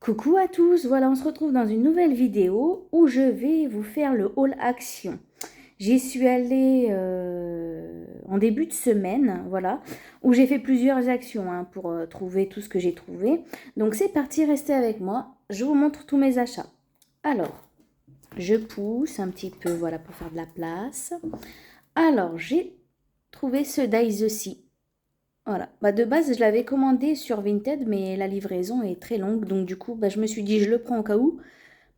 Coucou à tous, voilà on se retrouve dans une nouvelle vidéo où je vais vous faire le haul action. J'y suis allée en début de semaine, voilà, où j'ai fait plusieurs actions pour trouver tout ce que j'ai trouvé. Donc c'est parti, restez avec moi, je vous montre tous mes achats. Alors, je pousse un petit peu, voilà, pour faire de la place. Alors, j'ai trouvé ce Dies. Voilà, de base je l'avais commandé sur Vinted mais la livraison est très longue donc du coup je me suis dit je le prends au cas où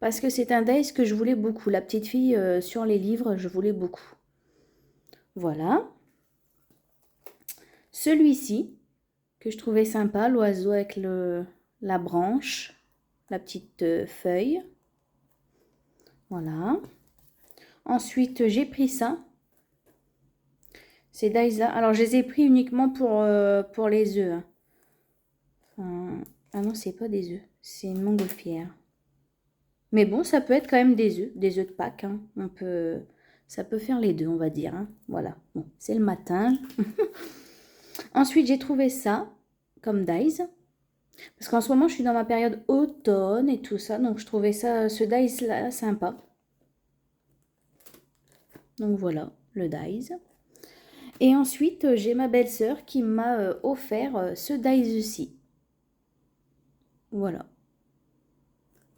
parce que c'est un Dice que je voulais beaucoup. La petite fille sur les livres je voulais beaucoup. Voilà. Celui-ci que je trouvais sympa, l'oiseau avec la branche, la petite feuille. Voilà. Ensuite j'ai pris ça. Ces dice là. Alors je les ai pris uniquement pour les œufs. Ah non c'est pas des œufs, c'est une montgolfière. Mais bon, ça peut être quand même des œufs de Pâques. Ça peut faire les deux, on va dire. Voilà, bon, c'est le matin. Ensuite, j'ai trouvé ça comme dies. Parce qu'en ce moment, je suis dans ma période automne et tout ça. Donc, je trouvais ce dies-là sympa. Donc, voilà, le dies. Et ensuite, j'ai ma belle-sœur qui m'a offert ce dies-ci. Voilà.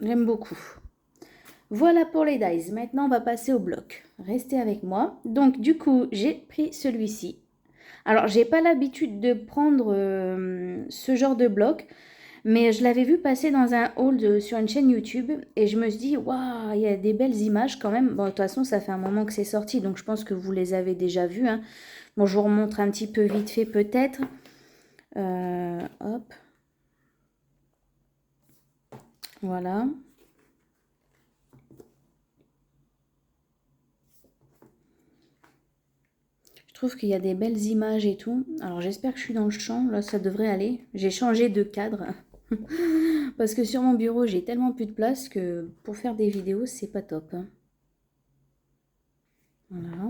J'aime beaucoup. Voilà pour les dies. Maintenant, on va passer au bloc. Restez avec moi. Donc, du coup, j'ai pris celui-ci. Alors, j'ai pas l'habitude de prendre ce genre de bloc, mais je l'avais vu passer dans un haul sur une chaîne YouTube et je me suis dit, waouh, il y a des belles images quand même. Bon, de toute façon, ça fait un moment que c'est sorti, donc je pense que vous les avez déjà vus. Bon, je vous remontre un petit peu vite fait peut-être. Hop. Voilà. Je trouve qu'il y a des belles images et tout. Alors j'espère que je suis dans le champ. Là, ça devrait aller. J'ai changé de cadre. Parce que sur mon bureau, j'ai tellement plus de place que pour faire des vidéos, c'est pas top. Voilà.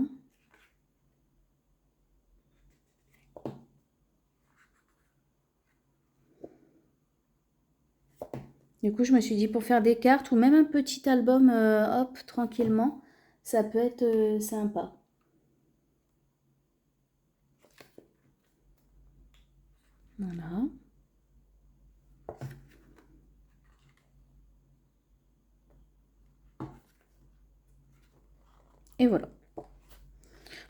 Du coup, je me suis dit pour faire des cartes ou même un petit album, hop, tranquillement, ça peut être sympa. Voilà. Et voilà.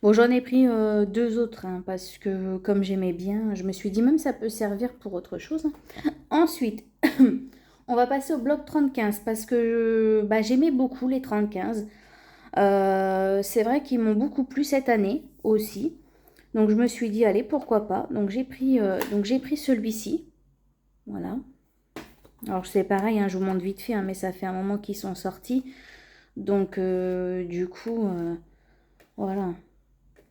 Bon, j'en ai pris deux autres parce que comme j'aimais bien, je me suis dit même ça peut servir pour autre chose. Ensuite, on va passer au bloc 35 parce que j'aimais beaucoup les 35. C'est vrai qu'ils m'ont beaucoup plu cette année aussi. Donc je me suis dit allez pourquoi pas. Donc j'ai pris celui-ci. Voilà. Alors c'est pareil, je vous montre vite fait, mais ça fait un moment qu'ils sont sortis. Donc du coup, voilà.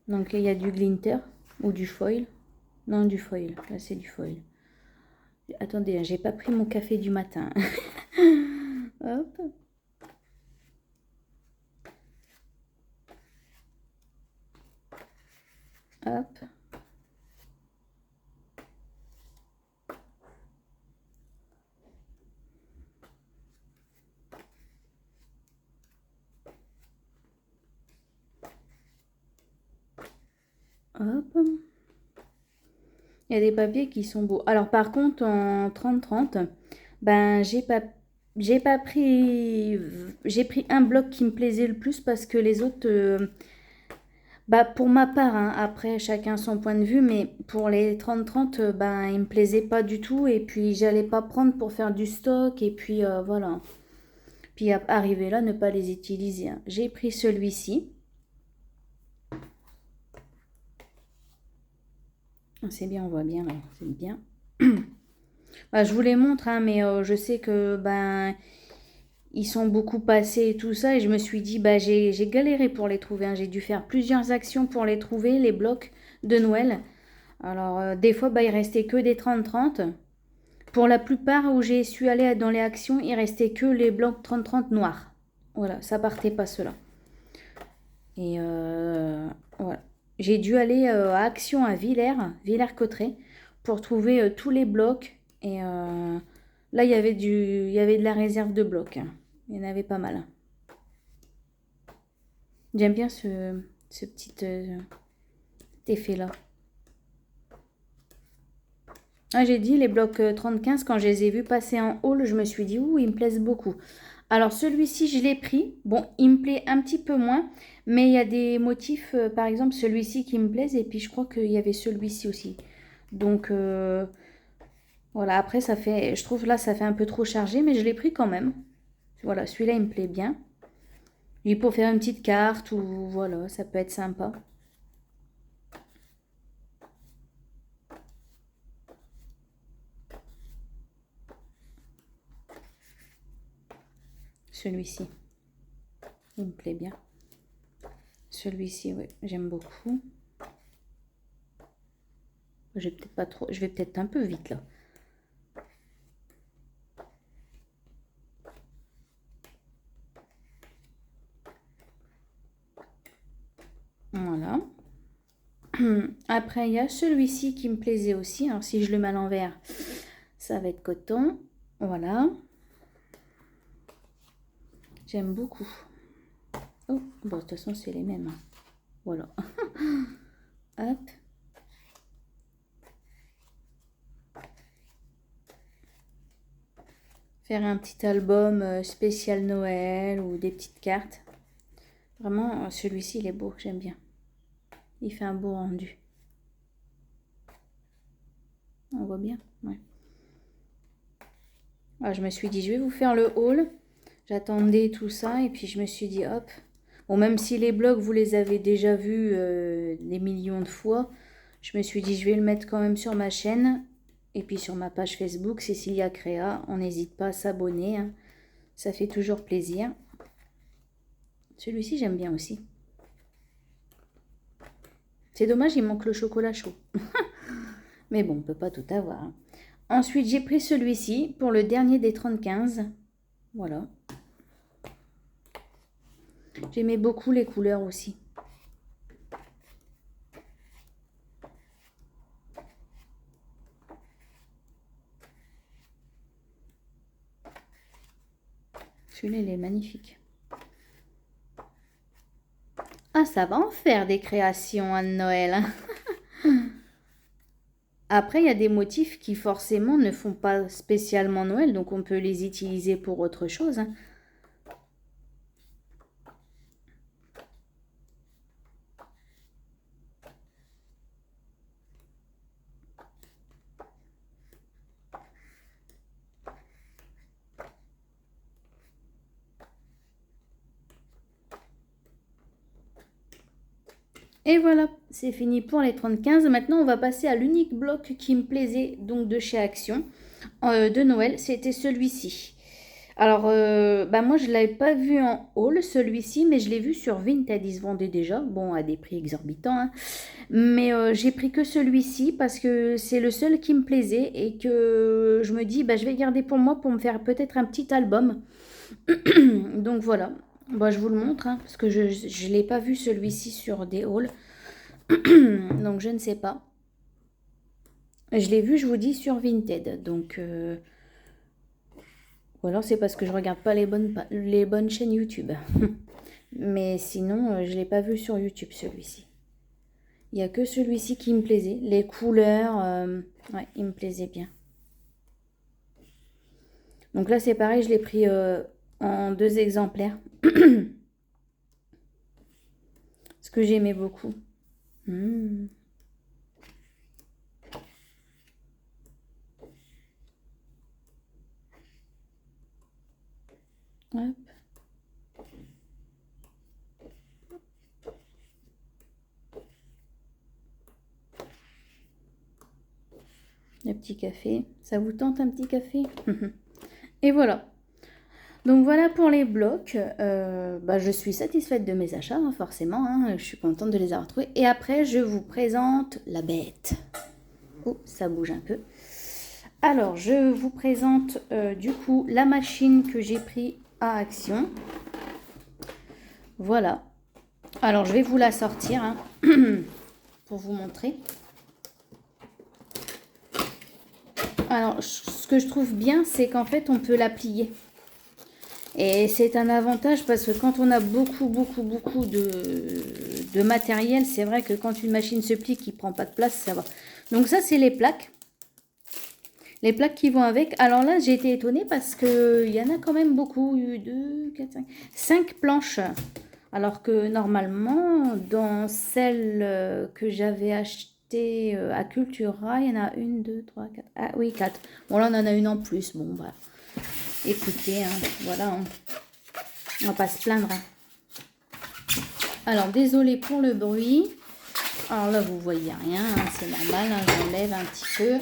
Donc il y a du glitter ou du foil. Non, du foil. Là c'est du foil. Attendez, j'ai pas pris mon café du matin. Hop. Hop. Hop. Il y a des papiers qui sont beaux. Alors par contre, en 30-30, j'ai pas pris, j'ai pris un bloc qui me plaisait le plus parce que les autres, pour ma part, après chacun son point de vue, mais pour les 30-30, ils me plaisaient pas du tout et puis j'allais pas prendre pour faire du stock et puis voilà. Puis arriver là, ne pas les utiliser. J'ai pris celui-ci. C'est bien, on voit bien là, c'est bien. Je vous les montre, mais je sais que ils sont beaucoup passés et tout ça. Et je me suis dit, j'ai galéré pour les trouver. J'ai dû faire plusieurs actions pour les trouver, les blocs de Noël. Alors, des fois, il restait que des 30-30. Pour la plupart où j'ai su aller dans les actions, il restait que les blocs 30-30 noirs. Voilà, ça partait pas cela. Et voilà. J'ai dû aller à Action à Villers-Cotterêts, pour trouver tous les blocs. Et Là, il y avait de la réserve de blocs, hein. Il y en avait pas mal, hein. J'aime bien ce petit effet-là. Ah, j'ai dit, les blocs 30-15, quand je les ai vus passer en haul, je me suis dit, ouh, ils me plaisent beaucoup. Alors, celui-ci, je l'ai pris. Bon, il me plaît un petit peu moins, mais il y a des motifs, par exemple, celui-ci qui me plaisent, et puis je crois qu'il y avait celui-ci aussi. Donc, voilà, après, ça fait, je trouve là, ça fait un peu trop chargé, mais je l'ai pris quand même. Voilà, celui-là, il me plaît bien. Et pour faire une petite carte, ou voilà, ça peut être sympa. Celui-ci, il me plaît bien. Celui-ci, oui, j'aime beaucoup. Je vais peut-être pas trop, je vais peut-être un peu vite là. Voilà. Après, il y a celui-ci qui me plaisait aussi. Alors, si je le mets à l'envers, ça va être coton. Voilà. J'aime beaucoup. Oh, bon, de toute façon, c'est les mêmes, hein. Voilà. Hop. Faire un petit album spécial Noël ou des petites cartes. Vraiment, celui-ci, il est beau. J'aime bien. Il fait un beau rendu. On voit bien, ouais. Alors, je me suis dit, je vais vous faire le haul. J'attendais tout ça et puis je me suis dit, hop. Bon, même si les blogs, vous les avez déjà vus des millions de fois, je me suis dit, je vais le mettre quand même sur ma chaîne. Et puis sur ma page Facebook, Cécilia Créa. On n'hésite pas à s'abonner, hein. Ça fait toujours plaisir. Celui-ci, j'aime bien aussi. C'est dommage, il manque le chocolat chaud. Mais bon, on ne peut pas tout avoir, hein. Ensuite, j'ai pris celui-ci pour le dernier des 30-15. Voilà. J'aimais beaucoup les couleurs aussi. Celui-là, il est magnifique. Ah, ça va en faire des créations à Noël, hein. Après, il y a des motifs qui forcément ne font pas spécialement Noël, donc on peut les utiliser pour autre chose, hein. Et voilà, c'est fini pour les 30-15. Maintenant, on va passer à l'unique bloc qui me plaisait, donc de chez Action, de Noël. C'était celui-ci. Alors, bah moi, je ne l'avais pas vu en haul, celui-ci, mais je l'ai vu sur Vinted. Il se vendait déjà, bon, à des prix exorbitants, hein. Mais j'ai pris que celui-ci parce que c'est le seul qui me plaisait et que je me dis, bah, je vais garder pour moi pour me faire peut-être un petit album. Donc voilà, bah, je vous le montre, hein, parce que je ne l'ai pas vu celui-ci sur des hauls. Donc je ne sais pas. Je l'ai vu, je vous dis, sur Vinted. Donc, ou alors c'est parce que je regarde pas les bonnes chaînes YouTube. Mais sinon, je ne l'ai pas vu sur YouTube, celui-ci. Il n'y a que celui-ci qui me plaisait. Les couleurs, ouais, il me plaisait bien. Donc là, c'est pareil, je l'ai pris en 2 exemplaires. Ce que j'aimais beaucoup. Hop. Le petit café. Ça vous tente un petit café? Et voilà. Donc voilà pour les blocs. Bah, je suis satisfaite de mes achats, hein, forcément, hein. Je suis contente de les avoir trouvés. Et après, je vous présente la bête. Oh, ça bouge un peu. Alors, je vous présente du coup la machine que j'ai pris à Action. Voilà. Alors, je vais vous la sortir, hein, pour vous montrer. Alors, ce que je trouve bien, c'est qu'en fait, on peut la plier. Et c'est un avantage parce que quand on a beaucoup de matériel, c'est vrai que quand une machine se plie qui prend pas de place, ça va. Donc ça, c'est les plaques. Les plaques qui vont avec. Alors là, j'ai été étonnée parce qu'il y en a quand même beaucoup. 2, 4, 5. 5 planches. Alors que normalement, dans celle que j'avais achetée à Cultura, il y en a 1, 2, 3, 4. Ah oui, 4. Bon, là, on en a une en plus. Bon, bref. Écoutez, hein, voilà. On va pas se plaindre. Hein. Alors, désolé pour le bruit. Alors là, vous voyez rien. Hein, c'est normal. Hein, j'enlève un petit peu.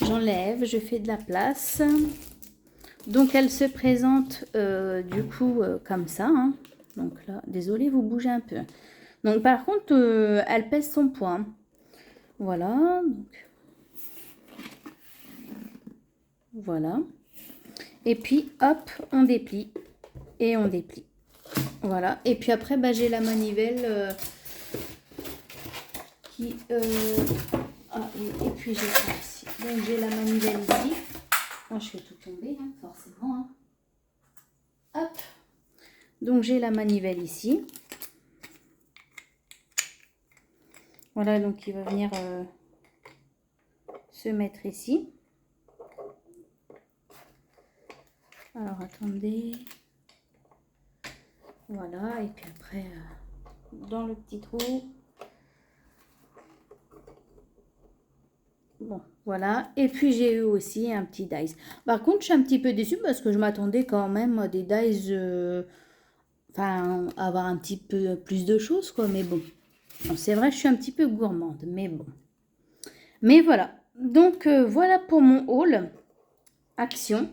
J'enlève, je fais de la place. Donc elle se présente du coup comme ça. Hein. Donc là, désolé, vous bougez un peu. Donc par contre, elle pèse son poids. Hein. Voilà. Donc, voilà. Et puis hop, on déplie. Et on déplie. Voilà. Et puis après, bah, j'ai la manivelle qui... Ah, et puis j'ai ça aussi. Donc j'ai la manivelle ici. Moi, je fais tout tomber, hein, forcément. Hein. Hop. Donc, j'ai la manivelle ici. Voilà, donc il va venir se mettre ici. Alors, attendez. Voilà, et puis après, dans le petit trou. Bon, voilà. Et puis, j'ai eu aussi un petit dice. Par contre, je suis un petit peu déçue parce que je m'attendais quand même à des dice... enfin, avoir un petit peu plus de choses, quoi. Mais bon, c'est vrai, je suis un petit peu gourmande. Mais bon. Mais voilà. Donc, voilà pour mon haul. Action.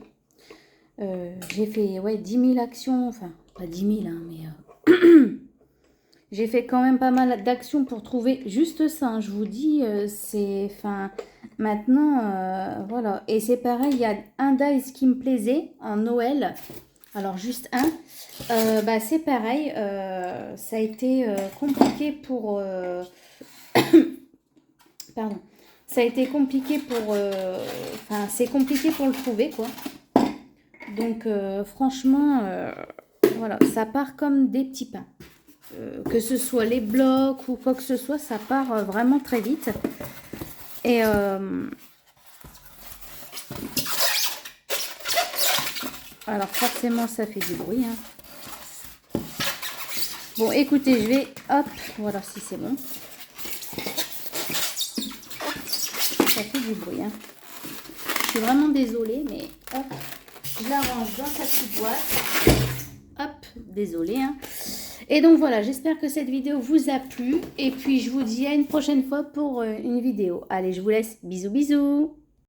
J'ai fait, ouais, 10 000 actions. Enfin, pas 10 000, hein, mais... j'ai fait quand même pas mal d'actions pour trouver juste ça. Hein, je vous dis, c'est... Enfin, maintenant, voilà. Et c'est pareil, il y a un dice qui me plaisait en Noël. Alors, juste un. Bah, c'est pareil. Ça a été compliqué pour... Pardon. Ça a été compliqué pour... Enfin, c'est compliqué pour le trouver, quoi. Donc, franchement, voilà. Ça part comme des petits pains. Que ce soit les blocs ou quoi que ce soit, ça part vraiment très vite. Et alors forcément ça fait du bruit. Hein. Bon, écoutez, je vais... Hop, voilà, si c'est bon. Ça fait du bruit. Hein. Je suis vraiment désolée, mais hop, je la range dans sa petite boîte. Hop, désolée. Hein. Et donc voilà, j'espère que cette vidéo vous a plu. Et puis je vous dis à une prochaine fois pour une vidéo. Allez, je vous laisse. Bisous, bisous.